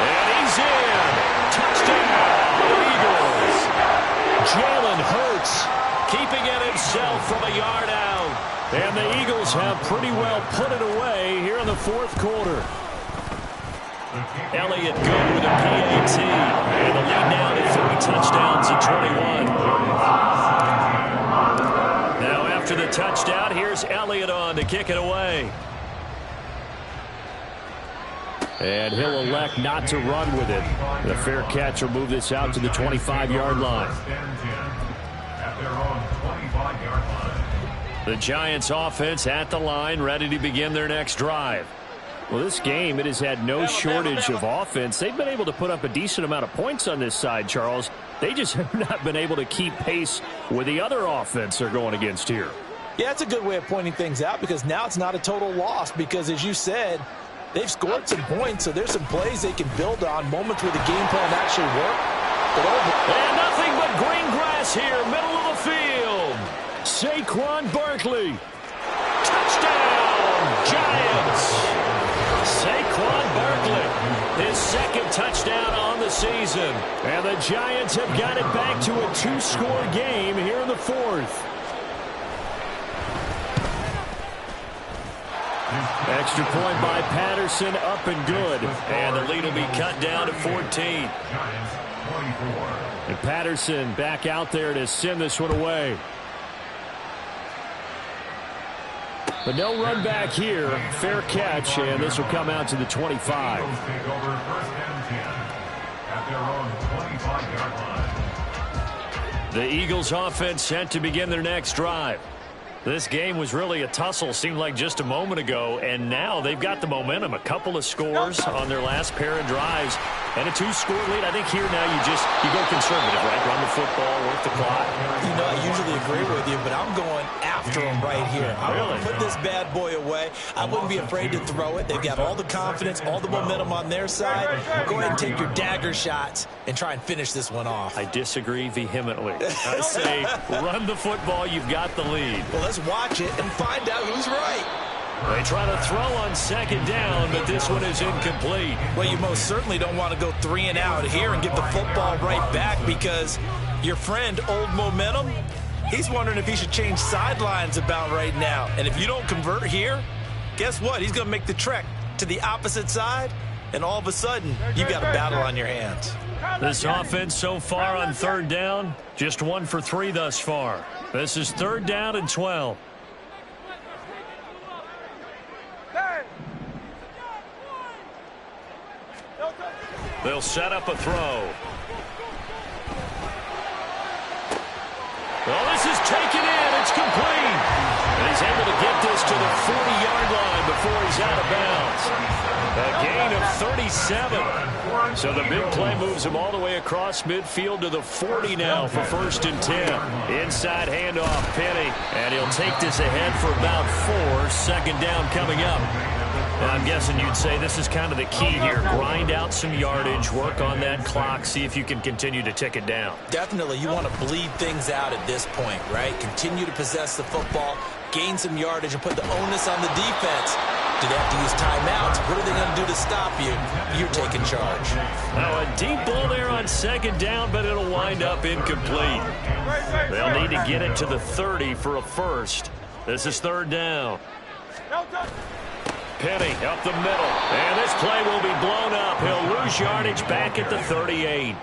And he's in. Touchdown, Eagles. Jalen Hurts keeping it himself from a yard out. And the Eagles have pretty well put it away here in the fourth quarter. Elliott good with a PAT. And the lead now to 3 touchdowns at 21. Now after the touchdown, here's Elliott on to kick it away. And he'll elect not to run with it. The fair catch will move this out to the 25-yard line. The Giants offense at the line, ready to begin their next drive. Well, this game, it has had no shortage of offense. They've been able to put up a decent amount of points on this side, Charles. They just have not been able to keep pace with the other offense they're going against here. Yeah, that's a good way of pointing things out, because now it's not a total loss, because as you said, they've scored some points, so there's some plays they can build on, moments where the game plan actually worked. And nothing but green grass here, middle of the field. Saquon Barkley. Touchdown, Giants. Saquon Barkley, his second touchdown on the season. And the Giants have got it back to a 2-score game here in the fourth. Extra point by Patterson, up and good. And the lead will be cut down to 14. And Patterson back out there to send this one away. But no run back here. Fair catch, and this will come out to the 25. The Eagles offense set to begin their next drive. This game was really a tussle, seemed like just a moment ago, and now they've got the momentum. A couple of scores on their last pair of drives, and a 2-score lead. I think here now you go conservative, right? Run the football, work the clock. You know, I usually agree with you, but I'm going after them right here. I want to put this bad boy away. I wouldn't be afraid to throw it. They've got all the confidence, all the momentum on their side. Go ahead and take your dagger shots and try and finish this one off. I disagree vehemently. I say run the football. You've got the lead. Well, let's watch it and find out who's right. They try to throw on second down, but this one is incomplete. Well, you most certainly don't want to go 3 and out here and give the football right back, because your friend, Old Momentum, he's wondering if he should change sidelines about right now. And if you don't convert here, guess what? He's going to make the trek to the opposite side, and all of a sudden, you've got a battle on your hands. This offense so far on third down, just 1 for 3 thus far. This is 3rd down and 12. They'll set up a throw. Well, this is taken in. It's complete. And he's able to get this to the 40-yard line before he's out of bounds. A gain of 37. So the big play moves him all the way across midfield to the 40 now for 1st and 10. Inside handoff, Penny. And he'll take this ahead for about 4. 2nd down coming up. And I'm guessing you'd say this is kind of the key here. Grind out some yardage, work on that clock, see if you can continue to tick it down. Definitely, you want to bleed things out at this point, right? Continue to possess the football, gain some yardage, and put the onus on the defense. Do they have to use timeouts? What are they going to do to stop you? You're taking charge. Now, a deep ball there on 2nd down, but it'll wind up incomplete. They'll need to get it to the 30 for a first. This is 3rd down. Penny up the middle. And this play will be blown up. He'll lose yardage back at the 38.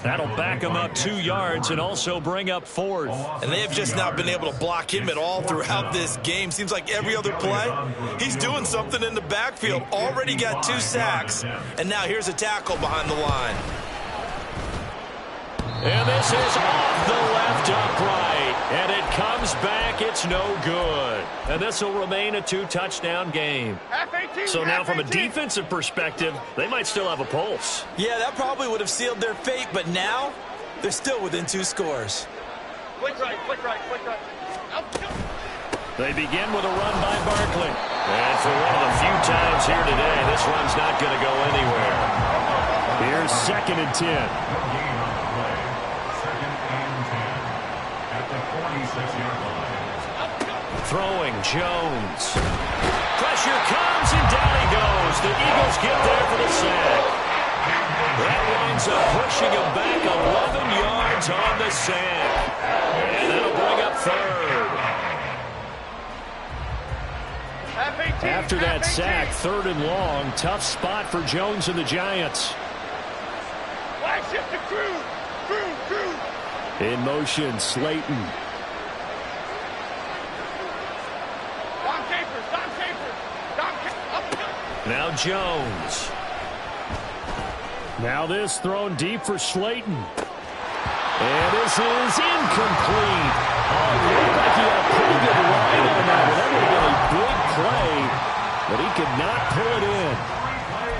That'll back him up 2 yards and also bring up 4th. And they have just not been able to block him at all throughout this game. Seems like every other play, he's doing something in the backfield. Already got 2 sacks. And now here's a tackle behind the line. And this is off the left upright. And it comes back. It's no good. And this will remain a 2-touchdown game. So now from a defensive perspective, they might still have a pulse. Yeah, that probably would have sealed their fate, but now they're still within 2 scores. Flick right. They begin with a run by Barkley. And for one of the few times here today, this run's not going to go anywhere. Here's 2nd and 10. Throwing Jones. Pressure comes and down he goes. The Eagles get there for the sack. That winds up pushing him back 11 yards on the sack. And that'll bring up 3rd. After that sack, 3rd and long. Tough spot for Jones and the Giants. Flag shift to Cruz. In motion, Slayton. Now Jones. Now this thrown deep for Slayton. And this is incomplete. Oh, it looked like he had a pretty good line on that. That would have been a big play, but he could not pull it in.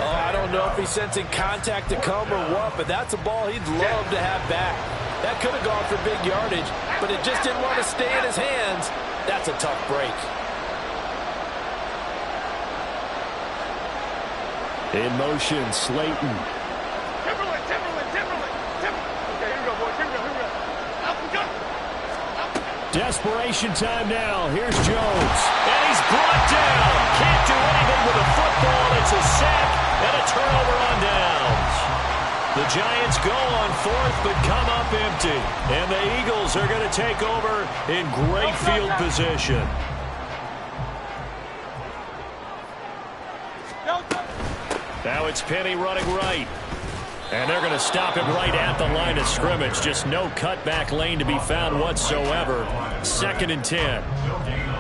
Oh, I don't know if he's sensing contact to come or what, but that's a ball he'd love to have back. That could have gone for big yardage, but it just didn't want to stay in his hands. That's a tough break. In motion, Slayton. Timberland. Okay, here we go, boys. Here we go. Out we go. Desperation time now. Here's Jones. And he's brought down. Can't do anything with a football. It's a sack and a turnover on downs. The Giants go on 4th but come up empty. And the Eagles are going to take over in great field position. Now it's Penny running right. And they're going to stop him right at the line of scrimmage. Just no cutback lane to be found whatsoever. 2nd and 10.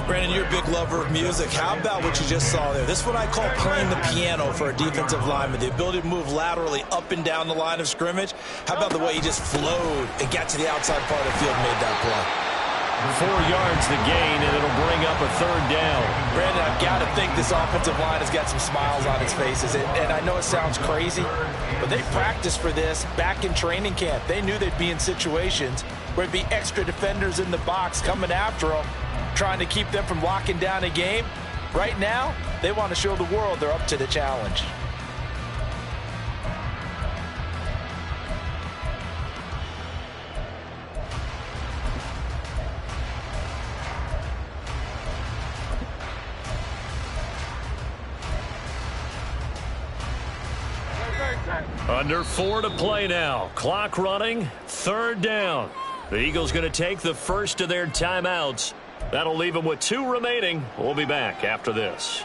Brandon, you're a big lover of music. How about what you just saw there? This is what I call playing the piano for a defensive lineman. The ability to move laterally up and down the line of scrimmage. How about the way he just flowed and got to the outside part of the field and made that play? 4 yards the gain, and it'll bring up a 3rd down. Brandon, I've got to think this offensive line has got some smiles on its faces. And I know it sounds crazy, but they practiced for this back in training camp. They knew they'd be in situations where there'd be extra defenders in the box coming after them, trying to keep them from locking down a game. Right now, they want to show the world they're up to the challenge. Under 4 to play now. Clock running. 3rd down. The Eagles going to take the first of their timeouts. That'll leave them with 2 remaining. We'll be back after this.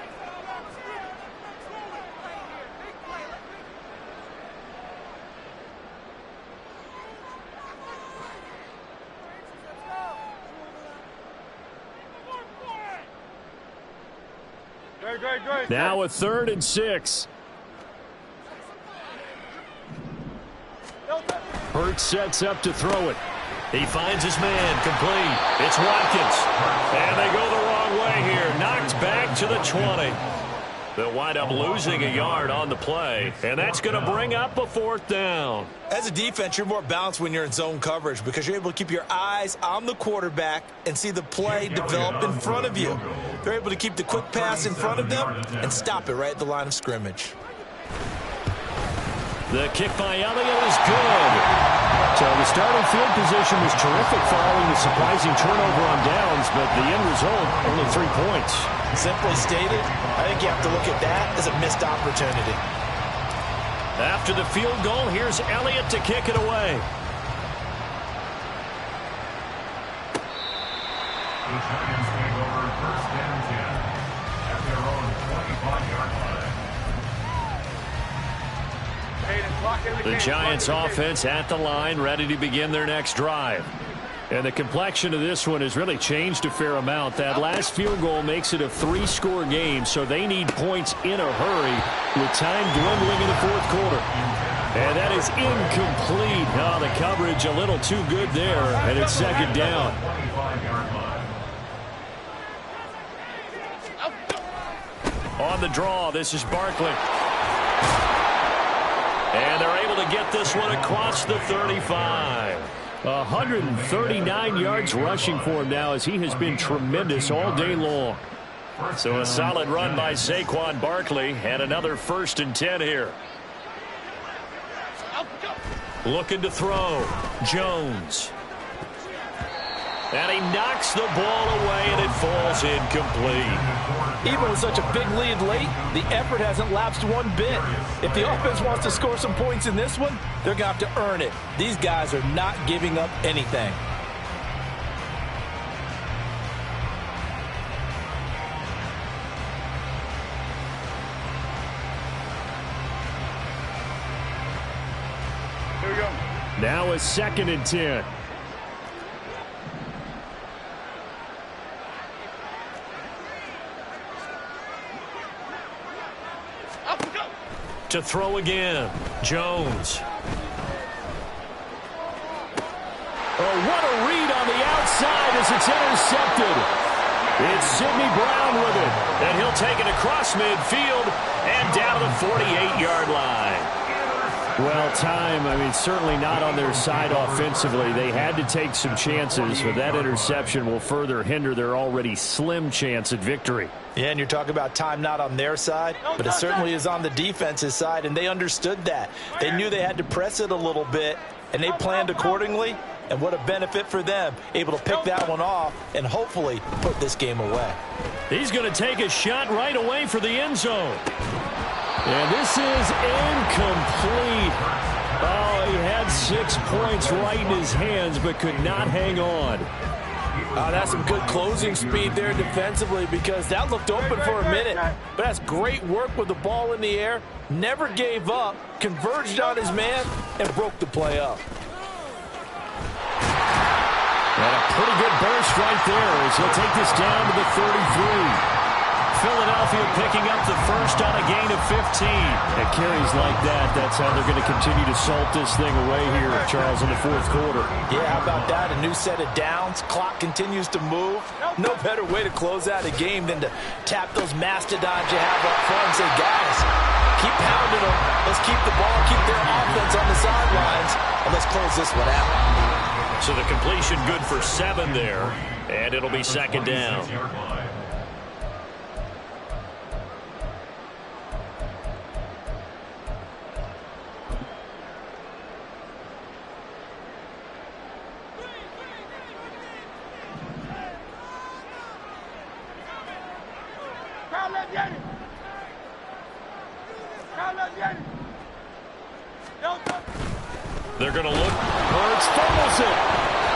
Now a 3rd and 6. Hurts sets up to throw it. He finds his man, complete. It's Watkins. And they go the wrong way here. Knocked back to the 20. They'll wind up losing a yard on the play, and that's going to bring up a 4th down. As a defense, you're more balanced when you're in zone coverage because you're able to keep your eyes on the quarterback and see the play develop in front of you. They're able to keep the quick pass in front of them and stop it right at the line of scrimmage. The kick by Elliott is good. So the starting field position was terrific following the surprising turnover on downs, but the end result, only 3 points. Simply stated, I think you have to look at that as a missed opportunity. After the field goal, here's Elliott to kick it away. The Giants take over 1st and 10 at their own 25-yard line. The Giants offense at the line, ready to begin their next drive. And the complexion of this one has really changed a fair amount. That last field goal makes it a 3-score game, so they need points in a hurry with time dwindling in the 4th quarter. And that is incomplete. Oh, the coverage a little too good there, and it's 2nd down. On the draw, this is Barkley. And they're able to get this one across the 35. 139 yards rushing for him now as he has been tremendous all day long. So a solid run by Saquon Barkley and another 1st and 10 here. Looking to throw. Jones. And he knocks the ball away and it falls incomplete. Even with such a big lead late, the effort hasn't lapsed one bit. If the offense wants to score some points in this one, they're going to have to earn it. These guys are not giving up anything. Here we go. Now a 2nd and 10. To throw again. Jones. Oh, what a read on the outside as it's intercepted. It's Sidney Brown with it. And he'll take it across midfield and down to the 48-yard line. Well, time, certainly not on their side offensively. They had to take some chances, but that interception will further hinder their already slim chance at victory. Yeah, and you're talking about time not on their side, but it certainly is on the defense's side, and they understood that. They knew they had to press it a little bit, and they planned accordingly, and what a benefit for them, able to pick that one off and hopefully put this game away. He's going to take a shot right away for the end zone. And this is incomplete. Oh, he had 6 points right in his hands, but could not hang on. That's some good closing speed there defensively because that looked open for a minute. But that's great work with the ball in the air. Never gave up, converged on his man, and broke the play up. And a pretty good burst right there as he'll take this down to the 33. Philadelphia picking up the 1st on a gain of 15. At carries like that, that's how they're going to continue to salt this thing away here, Charles, in the 4th quarter. Yeah, how about that? A new set of downs. Clock continues to move. No better way to close out a game than to tap those mastodons you have up front and say, guys, keep pounding them. Let's keep the ball, keep their offense on the sidelines, and let's close this one out. So the completion good for 7 there, and it'll be 2nd down. They're going to look. Hurts fumbles it.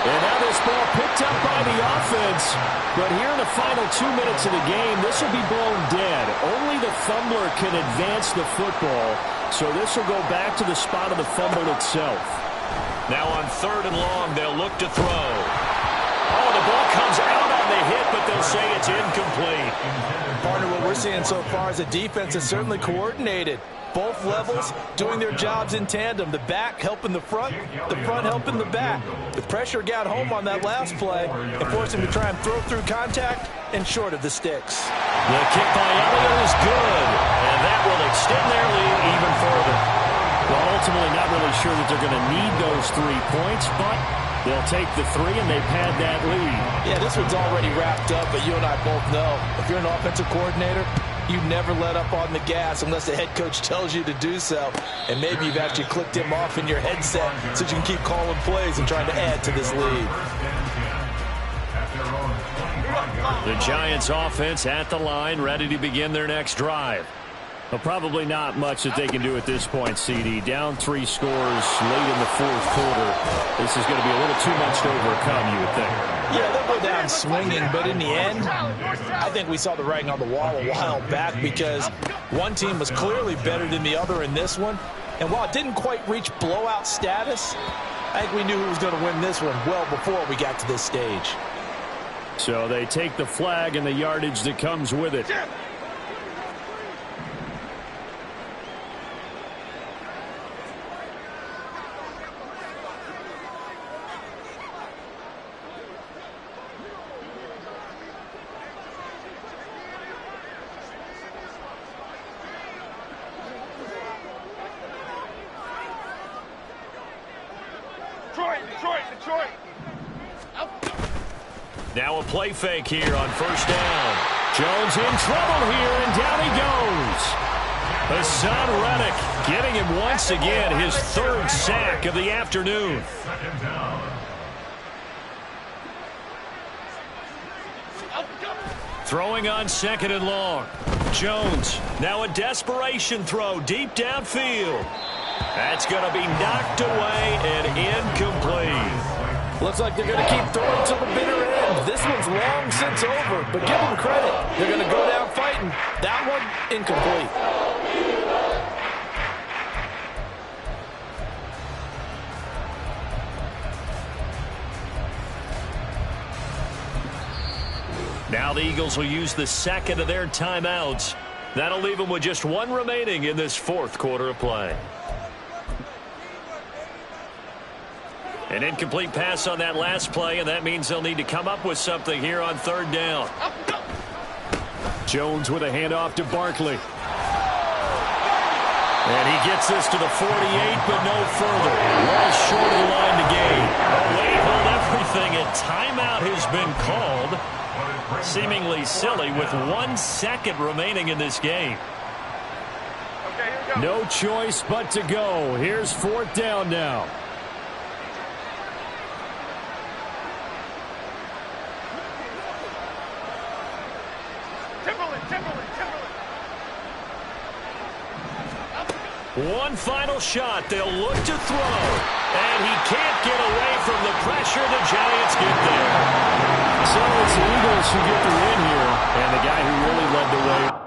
And now this ball picked up by the offense. But here in the final 2 minutes of the game, this will be blown dead. Only the fumbler can advance the football. So this will go back to the spot of the fumble itself. Now on 3rd and long, they'll look to throw. Oh, the ball comes out on the hit, but they'll say it's incomplete. Partner, what we're seeing so far is the defense is certainly coordinated. both levels doing their jobs in tandem. The back helping the front helping the back. The pressure got home on that last play and forced him to try and throw through contact and short of the sticks. The kick by Elliott is good, and that will extend their lead even further. Well, ultimately not really sure that they're going to need those 3 points, but they'll take the 3 and they've had that lead. Yeah, this one's already wrapped up, but you and I both know if you're an offensive coordinator, you never let up on the gas unless the head coach tells you to do so. And maybe you've actually clicked him off in your headset so you can keep calling plays and trying to add to this lead. The Giants offense at the line, ready to begin their next drive. Well, probably not much that they can do at this point, CD. Down 3 scores late in the 4th quarter. This is going to be a little too much to overcome, you would think. Yeah, they'll go down swinging, but in the end, I think we saw the writing on the wall a while back because one team was clearly better than the other in this one. And while it didn't quite reach blowout status, I think we knew who was going to win this one well before we got to this stage. So they take the flag and the yardage that comes with it. Detroit. Now a play fake here on first down. Jones in trouble here, and down he goes. Hassan Reddick getting him once again his 3rd sack of the afternoon. Throwing on 2nd and long. Jones, now a desperation throw deep downfield. That's going to be knocked away and incomplete. Looks like they're going to keep throwing to the bitter end. This one's long since over, but give them credit. They're going to go down fighting. That one, incomplete. Now the Eagles will use the 2nd of their timeouts. That'll leave them with just 1 remaining in this 4th quarter of play. An incomplete pass on that last play, and that means they'll need to come up with something here on 3rd down. Jones with a handoff to Barkley. And he gets this to the 48, but no further. Well short of the line to gain. Wait, hold everything. A timeout has been called. Seemingly silly with 1 second remaining in this game. No choice but to go. Here's 4th down now. One final shot. They'll look to throw. And he can't get away from the pressure. The Giants get there. So it's the Eagles who get the win here. And the guy who really led the way